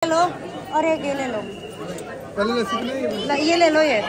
लो और एक ये ले लो। ये ले लो। ये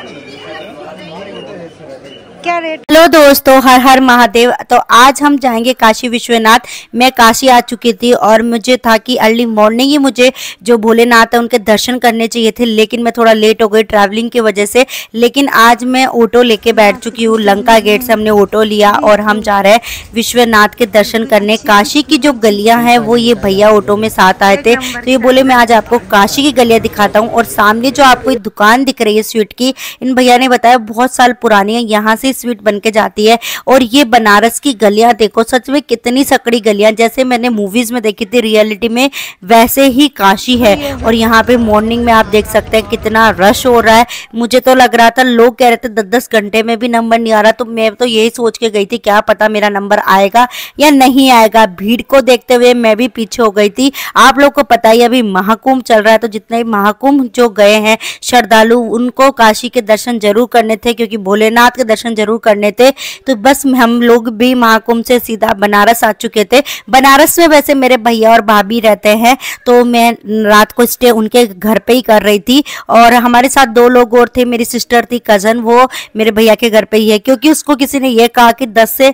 क्या रेट? हेलो दोस्तों, हर हर महादेव। तो आज हम जाएंगे काशी विश्वनाथ। मैं काशी आ चुकी थी और मुझे था कि अर्ली मॉर्निंग ही मुझे जो भोलेनाथ है उनके दर्शन करने चाहिए थे, लेकिन मैं थोड़ा लेट हो गई ट्रैवलिंग की वजह से। लेकिन आज मैं ऑटो लेके बैठ चुकी हूँ। लंका गेट से हमने ऑटो लिया और हम जा रहे हैं विश्वनाथ के दर्शन करने। काशी की जो गलियां हैं वो ये भैया ऑटो में साथ आए थे, तो ये बोले मैं आज आपको काशी की गलियां दिखाता हूँ। और सामने जो आपको दुकान दिख रही है स्वीट की, इन भैया ने बताया बहुत साल पुरानी है, यहाँ से स्वीट बन के जाती है। और ये बनारस की गलियां देखो, सच में कितनी सकड़ी गलियां, जैसे मैंने मूवीज में देखी थी रियलिटी में वैसे ही काशी है। और यहाँ पे मॉर्निंग में आप देख सकते हैं कितना रश हो रहा है। मुझे तो लग रहा था, लोग कह रहे थे 10-10 घंटे में भी नंबर नहीं आ रहा, तो मैं तो यही सोच के गई थी क्या पता मेरा नंबर आएगा या नहीं आएगा। भीड़ को देखते हुए मैं भी पीछे हो गई थी। आप लोग को पता ही अभी महाकुंभ चल रहा है, तो जितने महाकुंभ जो गए हैं श्रद्धालु उनको काशी के दर्शन जरूर करने थे, क्योंकि भोलेनाथ के दर्शन जरूर करने थे। तो बस हम लोग भी महाकुंभ से सीधा बनारस आ चुके थे। बनारस में वैसे मेरे भैया और भाभी रहते हैं, तो मैं रात को स्टे उनके घर पे ही कर रही थी। और हमारे साथ 2 लोग और थे, मेरी सिस्टर थी कजन, वो मेरे भैया के घर पे ही है, क्योंकि उसको किसी ने ये कहा कि 10 से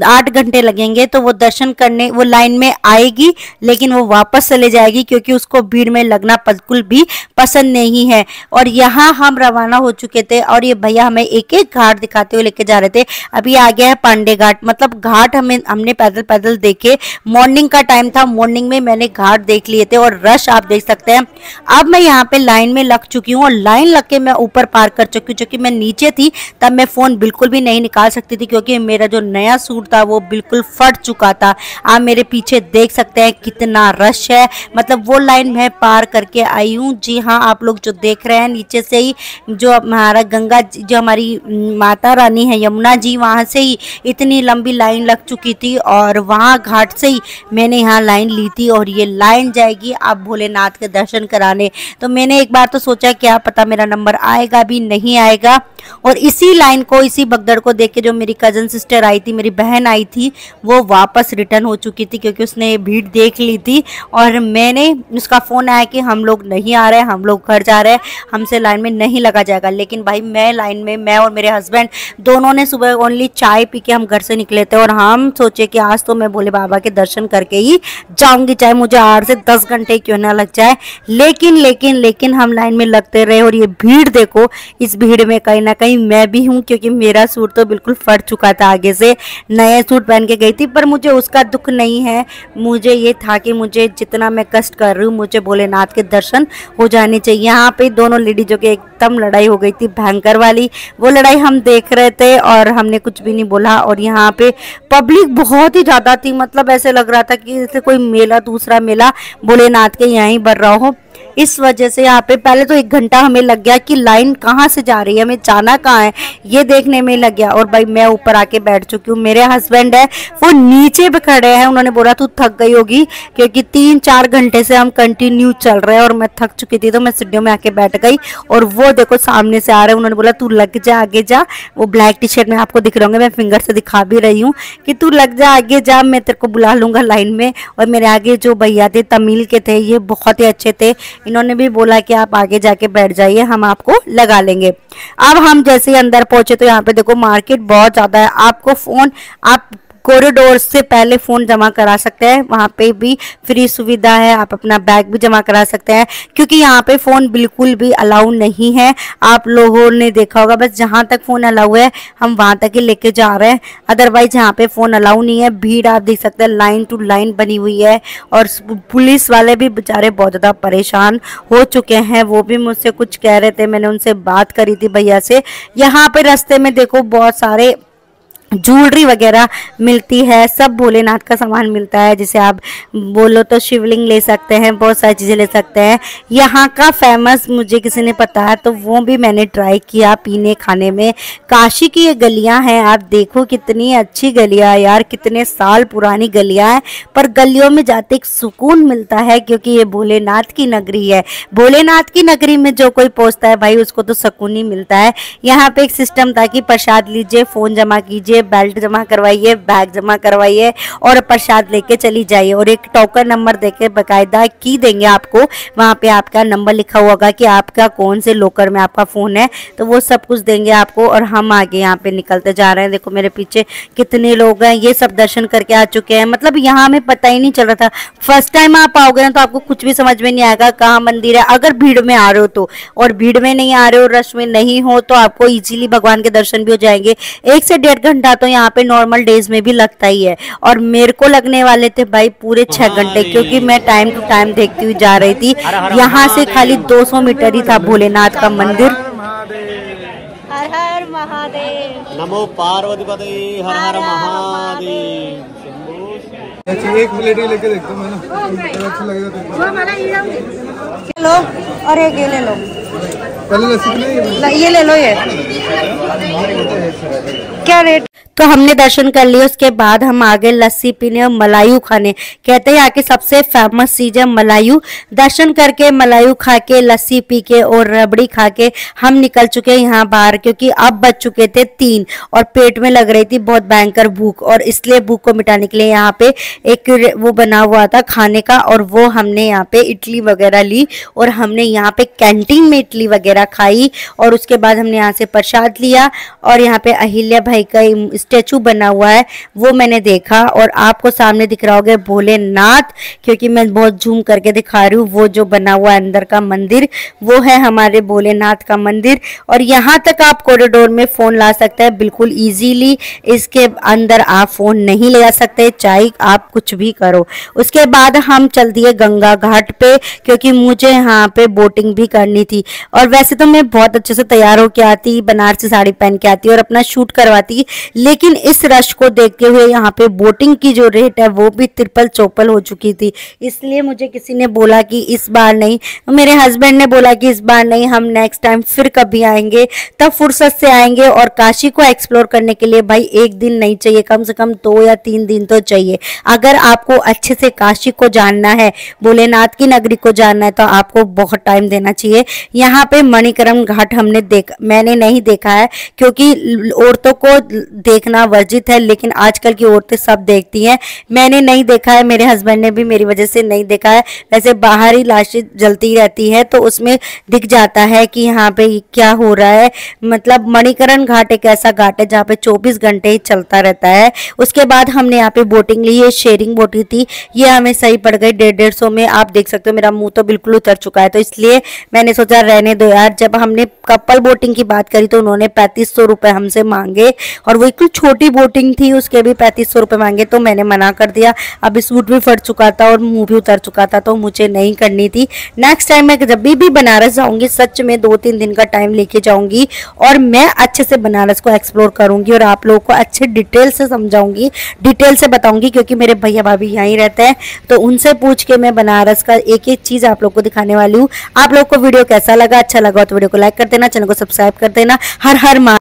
8 घंटे लगेंगे, तो वो दर्शन करने वो लाइन में आएगी लेकिन वो वापस चले जाएगी, क्योंकि उसको भीड़ में लगना बिल्कुल भी पसंद नहीं है। और यहाँ हम रवाना हो चुके थे और ये भैया हमें एक एक घाट दिखाते हुए लेके जा रहे थे। अभी आ गया है पांडे घाट, मतलब घाट हमने पैदल पैदल देखे। मॉर्निंग का टाइम था, मॉर्निंग में मैंने घाट देख लिए थे और रश आप देख सकते हैं। अब मैं यहाँ पे लाइन में लग चुकी हूँ और लाइन लग के मैं ऊपर पार कर चुकी हूँ। क्योंकि मैं नीचे थी तब मैं फोन बिल्कुल भी नहीं निकाल सकती थी, क्योंकि मेरा जो नया सूट था वो बिल्कुल फट चुका था। आप मेरे पीछे देख सकते हैं कितना रश है, मतलब वो लाइन मैं पार करके आई हूँ। जी हाँ, आप लोग जो देख रहे हैं नीचे से ही जो हमारा गंगा जो हमारी माता रानी है यमुना जी, वहाँ से ही इतनी लंबी लाइन लग चुकी थी और वहाँ घाट से ही मैंने यहाँ लाइन ली थी। और ये लाइन जाएगी आप भोलेनाथ के दर्शन कराने। तो मैंने एक बार तो सोचा क्या पता मेरा नंबर आएगा भी नहीं आएगा। और इसी लाइन को, इसी भगदड़ को देख के जो मेरी कजन सिस्टर आई थी, मेरी बहन आई थी, वो वापस रिटर्न हो चुकी थी, क्योंकि उसने भीड़ देख ली थी। और मैंने उसका फ़ोन आया कि हम लोग नहीं आ रहे, हम लोग घर जा रहे हैं, हमसे लाइन में नहीं लगा जाएगा। लेकिन भाई मैं लाइन में, मैं और मेरे हस्बैंड दोनों ने सुबह ओनली चाय पी के हम घर से निकले थे। और हम सोचे कि आज तो मैं भोले बाबा के दर्शन करके ही जाऊंगी, चाहे मुझे 8 से 10 घंटे क्यों ना लग जाए। लेकिन हम लाइन में लगते रहे। और ये भीड़ देखो, इस भीड़ में कहीं ना कहीं मैं भी हूँ, क्योंकि मेरा सूट तो बिल्कुल फट चुका था। आगे से नया सूट पहन के गई थी, पर मुझे उसका दुख नहीं है। मुझे ये था कि मुझे जितना मैं कष्ट कर रही हूँ, मुझे भोलेनाथ के दर्शन हो जाने चाहिए। यहाँ पे दोनों लेडीजों की एकदम लड़ाई हो गई थी, भयंकर वाली। वो लड़ाई हम देख रहे थे और हमने कुछ भी नहीं बोला। और यहाँ पे पब्लिक बहुत ही ज़्यादा थी, मतलब ऐसे लग रहा था कि जैसे कोई मेला, दूसरा मेला भोलेनाथ के यहाँ ही बढ़ रहा हो। इस वजह से यहाँ पे पहले तो 1 घंटा हमें लग गया कि लाइन कहाँ से जा रही है, हमें जाना कहाँ है, ये देखने में लग गया। और भाई मैं ऊपर आके बैठ चुकी हूँ। मेरे हस्बैंड है वो नीचे पे खड़े हैं, उन्होंने बोला तू थक गई होगी, क्योंकि 3-4 घंटे से हम कंटिन्यू चल रहे हैं। और मैं थक चुकी थी, तो मैं सीढ़ियों में आके बैठ गई। और वो देखो सामने से आ रहे हैं, उन्होंने बोला तू लग जा, आगे जा। वो ब्लैक टी शर्ट में आपको दिख रहे होंगे, मैं फिंगर से दिखा भी रही हूँ कि तू लग जा, आगे जा, मैं तेरे को बुला लूंगा लाइन में। और मेरे आगे जो भैया थे तमिल के थे, ये बहुत ही अच्छे थे, इन्होंने भी बोला कि आप आगे जाके बैठ जाइए, हम आपको लगा लेंगे। अब हम जैसे ही अंदर पहुंचे तो यहाँ पे देखो मार्केट बहुत ज्यादा है। आपको फोन, आप कॉरिडोर से पहले फ़ोन जमा करा सकते हैं, वहाँ पे भी फ्री सुविधा है। आप अपना बैग भी जमा करा सकते हैं, क्योंकि यहाँ पे फ़ोन बिल्कुल भी अलाउ नहीं है। आप लोगों ने देखा होगा, बस जहाँ तक फ़ोन अलाउ है हम वहाँ तक ही लेके जा रहे हैं, अदरवाइज यहाँ पे फ़ोन अलाउ नहीं है। भीड़ आप देख सकते हैं, लाइन टू लाइन बनी हुई है। और पुलिस वाले भी बेचारे बहुत ज़्यादा परेशान हो चुके हैं, वो भी मुझसे कुछ कह रहे थे, मैंने उनसे बात करी थी भैया से। यहाँ पे रास्ते में देखो बहुत सारे ज्वेलरी वगैरह मिलती है, सब भोलेनाथ का सामान मिलता है। जैसे आप बोलो तो शिवलिंग ले सकते हैं, बहुत सारी चीज़ें ले सकते हैं। यहाँ का फेमस मुझे किसी ने बताया, तो वो भी मैंने ट्राई किया पीने खाने में। काशी की ये गलियाँ हैं, आप देखो कितनी अच्छी गलियाँ यार, कितने साल पुरानी गलियाँ हैं, पर गलियों में जाते एक सुकून मिलता है, क्योंकि ये भोलेनाथ की नगरी है। भोलेनाथ की नगरी में जो कोई पहुँचता है भाई, उसको तो सुकून ही मिलता है। यहाँ पे एक सिस्टम था कि प्रसाद लीजिए, फ़ोन जमा कीजिए, बेल्ट जमा करवाइए, बैग जमा करवाइए और प्रसाद लेके चली जाइए। और एक टोकन नंबर देके बाकायदा की देंगे आपको, वहाँ पे आपका नंबर लिखा होगा कि आपका कौन से लॉकर में आपका फ़ोन है, तो वो सब कुछ देंगे आपको। और हम आगे यहाँ पे निकलते जा रहे हैं। देखो मेरे पीछे कितने लोग हैं, ये सब दर्शन करके आ चुके हैं। मतलब यहाँ हमें पता ही नहीं चल रहा था। फर्स्ट टाइम आप आओगे ना तो आपको कुछ भी समझ में नहीं आएगा कहाँ मंदिर है, अगर भीड़ में आ रहे हो तो। और भीड़ में नहीं आ रहे हो, रश में नहीं हो, तो आपको इजीली भगवान के दर्शन भी हो जाएंगे। 1 से 1.5 घंटा तो यहाँ पे नॉर्मल डेज में भी लगता ही है, और मेरे को लगने वाले थे भाई पूरे 6 घंटे, क्योंकि मैं टाइम टू टाइम देखती हुई जा रही थी। यहाँ से खाली 200 मीटर ही था भोलेनाथ का मंदिर। हर हर महादेव, नमो पार्वती पते, हर हर महादेव। एक प्लेट ही लेके देखता हूं मैं ना, अच्छा लगेगा तो लो और एक ये ले लो, पहले लस्सी ये ले लो। ये क्या रेट? तो हमने दर्शन कर लिए, उसके बाद हम आगे लस्सी पीने और मलायू खाने। कहते हैं यहाँ की सबसे फेमस चीज है मलायू। दर्शन करके मलायू खा के, लस्सी पी के और रबड़ी खा के हम निकल चुके हैं यहाँ बाहर, क्योंकि अब बज चुके थे 3 और पेट में लग रही थी बहुत भयंकर भूख। और इसलिए भूख को मिटाने के लिए यहाँ पे एक वो बना हुआ था खाने का, और वो हमने यहाँ पे इडली वगैरह ली और हमने यहाँ पे कैंटीन में इडली वगैरह खाई। और उसके बाद हमने यहाँ से प्रसाद लिया, और यहाँ पे अहिल्या भाई का स्टेचू बना हुआ है वो मैंने देखा। और आपको सामने दिख रहा होगा भोलेनाथ, क्योंकि मैं बहुत जूम करके दिखा रही हूँ। वो जो बना हुआ है अंदर का मंदिर, वो है हमारे भोलेनाथ का मंदिर। और यहाँ तक आप कॉरिडोर में फोन ला सकते हैं बिल्कुल इजीली। इसके अंदर आप फोन नहीं ले जा सकते, चाहे आप कुछ भी करो। उसके बाद हम चल दिए गंगा घाट पे, क्योंकि मुझे यहाँ पे बोटिंग भी करनी थी। और वैसे तो मैं बहुत अच्छे से तैयार होके आती, बनारसी साड़ी पहन के आती और अपना शूट करवाती, लेकिन इस रश को देखते हुए यहाँ पे बोटिंग की जो रेट है वो भी 3-4 हो चुकी थी। इसलिए मुझे किसी ने बोला कि इस बार नहीं, मेरे हस्बैंड ने बोला कि इस बार नहीं, हम नेक्स्ट टाइम फिर कभी आएंगे, तब फुर्सत से आएंगे। और काशी को एक्सप्लोर करने के लिए भाई 1 दिन नहीं चाहिए, कम से कम 2 या 3 दिन तो चाहिए। अगर आपको अच्छे से काशी को जानना है, भोलेनाथ की नगरी को जानना है, तो आपको बहुत टाइम देना चाहिए। यहाँ पे मणिकरण घाट मैंने नहीं देखा है, क्योंकि औरतों को देखना वर्जित है, लेकिन आजकल की औरतें सब देखती हैं। मैंने नहीं देखा है, मेरे हस्बैंड ने भी मेरी वजह से नहीं देखा है। वैसे बाहर ही लाशें जलती रहती है तो उसमें दिख जाता है कि यहाँ पे क्या हो रहा है। मतलब मणिकरण घाट एक ऐसा घाट है जहाँ पे 24 घंटे ही चलता रहता है। उसके बाद हमने यहाँ पे बोटिंग ली, ये शेयरिंग बोटिंग थी, ये हमें सही पड़ गई 150-150 में। आप देख सकते हो मेरा मुंह तो बिल्कुल उतर चुका है, तो इसलिए मैंने सोचा रहने दो यार। जब हमने कपल बोटिंग की बात करी तो उन्होंने 3500 रुपये हमसे मांगे, और वो एक छोटी बोटिंग थी उसके भी 3500 रुपये मांगे, तो मैंने मना कर दिया। अभी सूट भी फट चुका था और मुंह भी उतर चुका था, तो मुझे नहीं करनी थी। नेक्स्ट टाइम मैं जब भी बनारस जाऊंगी सच में 2-3 दिन का टाइम लेके जाऊंगी, और मैं अच्छे से बनारस को एक्सप्लोर करूंगी और आप लोगों को अच्छे डिटेल से समझाऊंगी, डिटेल से बताऊंगी, क्योंकि मेरे भैया भाभी यहीं रहते हैं, तो उनसे पूछ के मैं बनारस का एक एक चीज आप लोग को दिखाने वाली हूँ। आप लोग को वीडियो कैसा लगा? अच्छा लगा तो वीडियो को लाइक कर देना, चैनल को सब्सक्राइब कर देना। हर हर